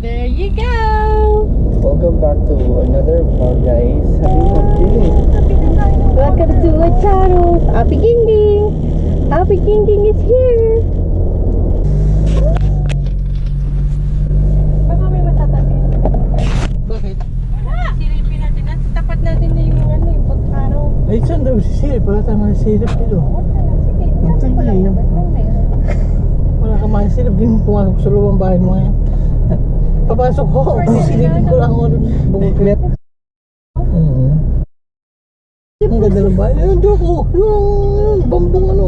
There you go! Welcome back to another vlog, guys. Welcome to our channel. Happy Gingging! Happy Gingging is here! Baka may matatabi. Bakit? Silipin natin at tapat natin na yung ano yung pagkaraw. Ay, saan daw sisirip? Wala tayong masisirip dito. Sige, Sige, ko lang yun. naman lang meron. Wala kang masisirip. Di mo pumasok sa loob ang bahay mo ngayon. Papasok ko. Silipin ko lang ako bumuklet. Ang ganda ng bahay. Ayun, doon ko. Yung bambong ano.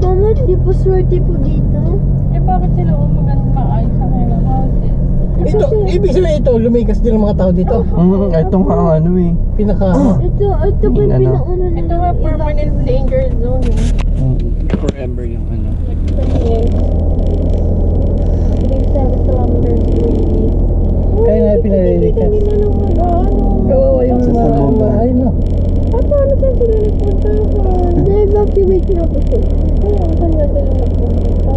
Mama, di po swerte po dito. Eh bakit sila maganda maayos sa kanilang houses? Ito, ibig sabihin ito, lumikas din ang mga tao dito. Ito nga ano eh. Pinaka... Ito po yung Ano? pinakauna na. Ito nga permanent danger zone eh. Forever yung ano. Like 10 years. 7 kilometers radius. Kaya nga pinalilikas. Kawawa yung Sa mga salubong. bahay, no? Paano saan sila nagpuntahan? Na-evacuate na po sila. Kaya saan nga sila nagpunta?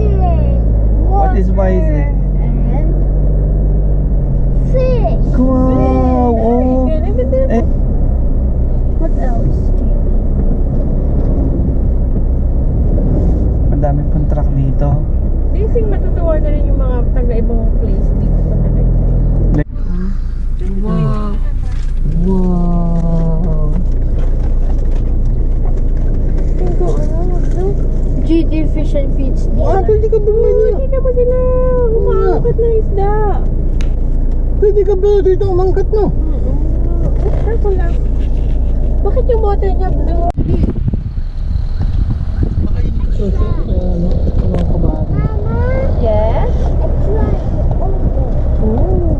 What is wiser? And fish. Wow! Oh! Eh, What else? madami pong truck dito. Basing matutuwa na rin yung mga taga-ibang place dito sa Talisay. Wow! Wow! Ito ano? GD Fish and Feeds Ah, dito. pwede ka bumili. Hindi naman sila umaangkat na isda. Pwede ka ba dito umangkat, no? Careful lang. Bakit yung water niya blue? Baka yun yung susunod na ano, mga kabahan. Yes? It's like Oh.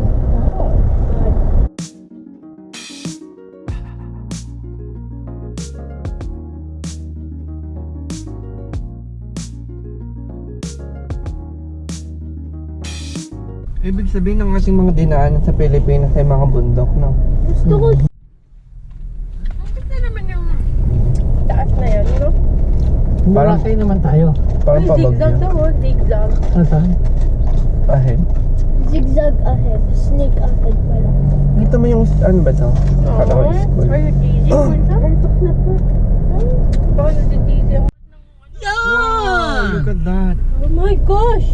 Ibig sabihin ng ating mga dinaanan sa Pilipinas ay mga bundok, no? gusto ko. Ang ganda naman yung taas na yan, no? Parang- Murakay naman tayo. Parang Zigzag pabagyo. daw, oh, zigzag. Nasaan? Ahead. Zigzag ahead. Snake ahead pala. Dito mo yung, ano ba to? Kala ko school. Are you teasing? Antok na po. Baka nagtiteasing. Wow! Look at that. Oh my gosh!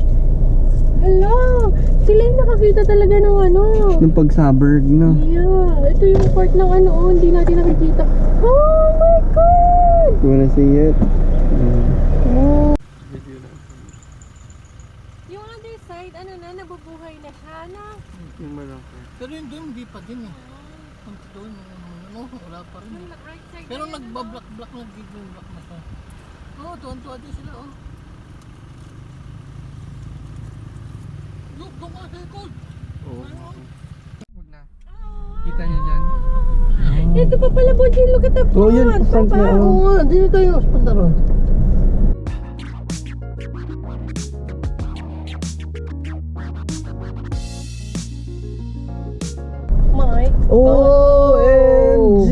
Hala! Sila yung nakakita talaga ng ano. Nung pag-suburb, no? Yeah, ito yung part ng ano, oh, hindi natin nakikita. Oh my God! You wanna see it? Oh. Yung other side, ano na, nabubuhay na siya, na. Yung malaki. Pero yun doon, hindi pa din eh. Punta doon, ano, wala pa rin. Yung right side Pero na yan, nagba-block-block, nag-block na siya. Oo, tuwan-tuwa din sila, oh. Look, doon ka sa ikot. Oo. Huwag na. Kita niyo dyan? Ito pa pala, Bonjin, look at the front. Oh, yun, front Papa. na, oh. Oo nga, dito tayo, punta ron. My OMG!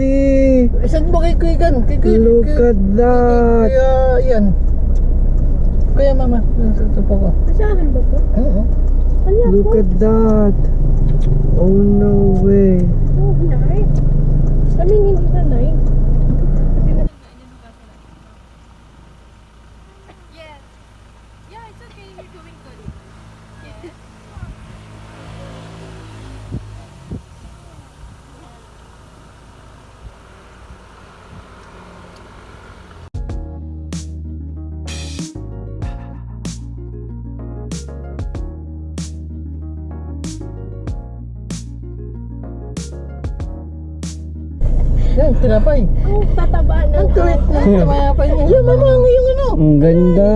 Saan ba kay Kuigan? Look at that! Kaya, yan. Kaya mama, nasa po ko. Sa akin ba po? Oo. Wala po. Look at that! Oh no way! Oh, nice. I mean, hindi na nice. Kasi na... Yes. Yeah, it's okay. You're doing good. Yes. Yan, tinapay. Ang tataba ng Ang tuwit na tinapay niya. Yung mama, yung ano. Ang ganda.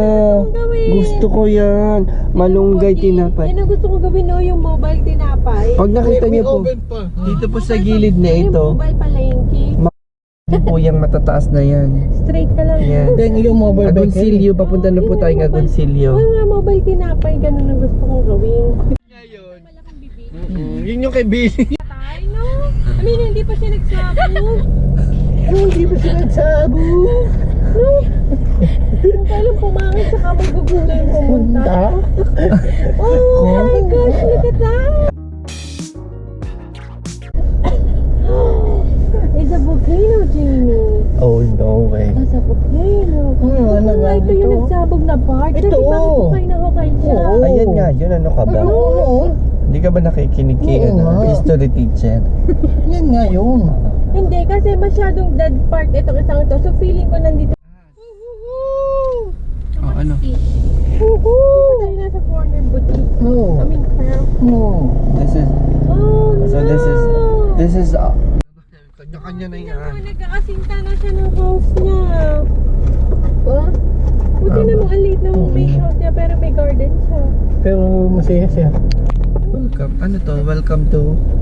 Gusto ko yan. Malunggay tinapay. Yan ang gusto ko gawin, no, yung mobile tinapay. Pag nakita niyo po, oven pa. dito po sa gilid na ito, Yung mobile palengke. po yung matataas na yan. Straight ka lang. Yan. Then yung mobile bakery. Agoncillo, papunta na po tayo ng Agoncillo. Yung nga mobile tinapay, ganun ang gusto kong gawin. Malaking bibig. Yun yung kay Billy. Patay, no? I mean, hindi pa siya nagsabo. Hindi pa siya nagsabo. No? Kung kailan pumangit, saka magugulay yung pumunta. Oh my gosh, look at that! It's a volcano, Jamie. Oh no way. It's a volcano. Ano nga Ito yung dito? nagsabog na part. Kasi Ito. bakit hukay na hukay siya? Oo. Ayan nga, yun ano ka ba? Ano? Hindi ka ba nakikinig kay Oo nga. history teacher? Yan nga yun. Hindi, kasi masyadong dead part itong isang ito. So feeling ko nandito. Oh, ano? Di ba tayo nasa corner boutique? No. I mean, parang, No. This is, oh no! so this is, kanya-kanya na yan. Nagkakasinta na siya ng house niya. Oh? Buti na mo, ang liit na main house niya, pero may garden siya. Pero masaya siya. Welcome, ano to? Welcome to?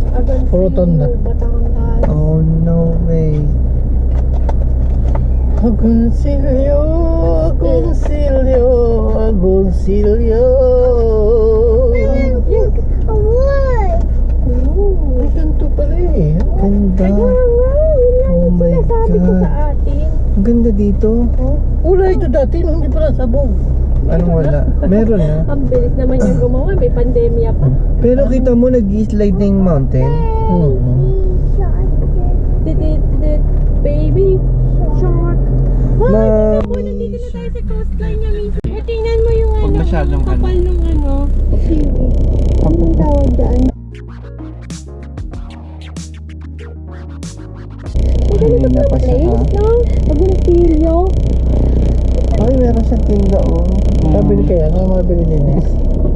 Agoncillo, Rotonda. Batangas. Oh no way. Agoncillo, Agoncillo, Agoncillo. Look, a wood! Ooh. Ay, ganito pala eh. Ganda. Kaya nga, yun lang Oh yung my sinasabi ko God. sa atin. Ang ganda dito. Wala ito dati nung hindi pa nasabog. Anong wala? Meron na. Ang bilis naman yung gumawa, may pandemya pa. Pero kita mo, nag-slide na yung mountain. Did baby shark. Ma- Oh, nandito na tayo sa coastline niya minsan. Eh, tingnan mo yung Huwag ano, masyadong ang kapal ano. nung ano. Seaweed. Anong tawag dyan? Kanina pa siya, ha? No? Agoncillo. Ay, meron siyang tinda, oh. Sabi kaya, ano mabili din eh.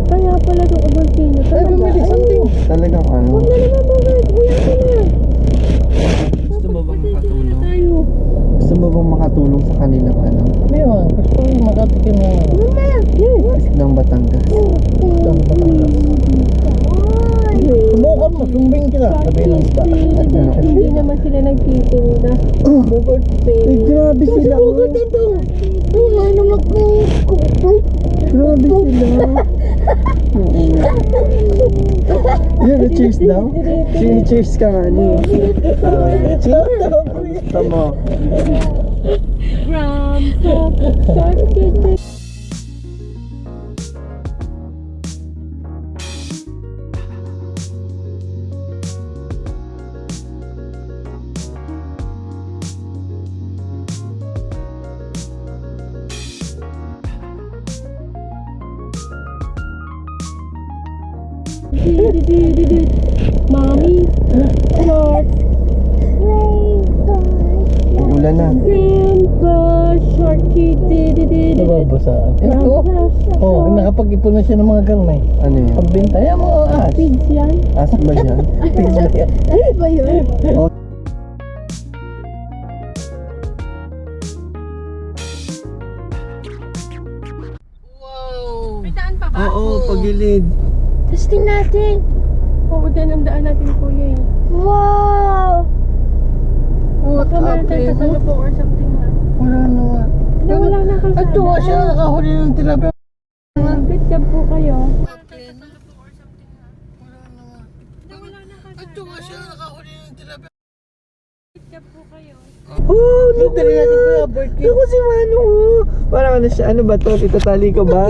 Kaya pala itong Agoncillo. Ay, bumili something. Talagang ano. Huwag na naman bakit. Wala ka na. Gusto mo bang makatulong? Tayo. Gusto mo bang makatulong sa kanilang ano? Meron, gusto ko yung makatikim na Mama! Yes! Ng Batangas. ng Batangas. Subukan mo, sumbing kita. Sabi ng isda. Hindi naman sila nagtitinda. Bogart Bay. Ay, grabe sila. Bogart ito. Yung ano Grabe sila. Yan, cheers daw. Cheers ka nga ni. Cheers. Tama. Grandpa. Shark kitchen. Mommy, shark. Ulan na. Grandpa, sharky, Nababasaan. Ito? Oh, nakapag-ipon na siya ng mga galmay. Ano yan? Pagbenta, yan mga ahas. Pigs yan. Asan ba yan? Ano ba yun? Oh. Wow! May daan pa ba? Oo, pagilid. Testing natin. Oo, dyan ang daan natin, kuya eh. Wow! Baka meron tayo sa salubong or something ha. Wala na nga. Wala na kalsada. At tuwa siya, nakahuli ng tilapia. Good job po kayo. At tuwa siya, nakahuli ng tilapia. Good job po kayo. Oh, look Dali natin kuya, birthday. Ako si Manu. Parang ano siya, ano ba to? Itatali ko ba?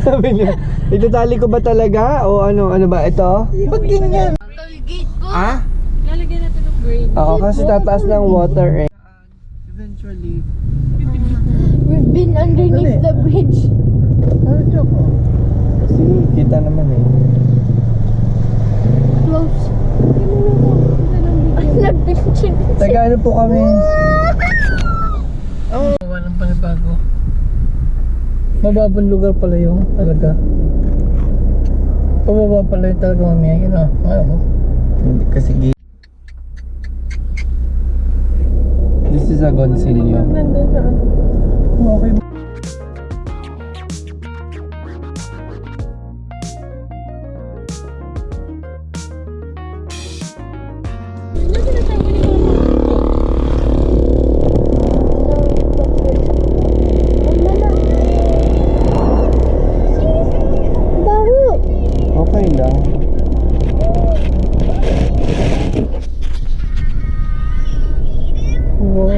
Sabi niya, itatali ko ba talaga? O ano ba ito? Ba't ganyan? Ah? Lalagyan natin ng brain. Oo, kasi tataas ng water eh. Eventually. We've been underneath the bridge. Ano ito po? Kasi kita naman eh. Close. Nag-picture. Taga ano po kami? Oo, walang panibago. Mababang lugar pala yung talaga. Pababa pala yung talaga mamaya. Yun o. Hindi kasi Agoncillo. Nandun sa ano. Okay. Ano sinasabi ni Mama? Baho! Okay lang. Wow.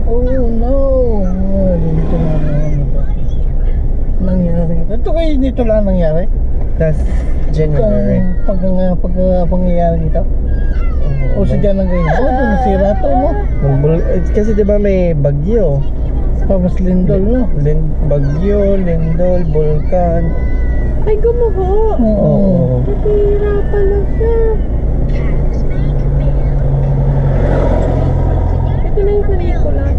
Oh no. Dito na ano ba? Nangyari. Ito kayo dito lang nangyari? Last January. Pangyayari dito? O sadya lang ganyan? Oh, doon nasira to, no? Kasi di ba may bagyo? Tapos lindol, no? Bagyo, lindol, bulkan. Ay, gumuho! Oo. Natira pala siya. Ito na yung San Nicolas.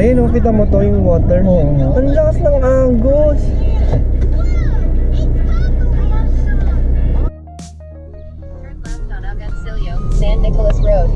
Ayun, kita mo to yung water. Oo. Ang lakas ng agos. Turn left on Agoncillo, San Nicolas Road.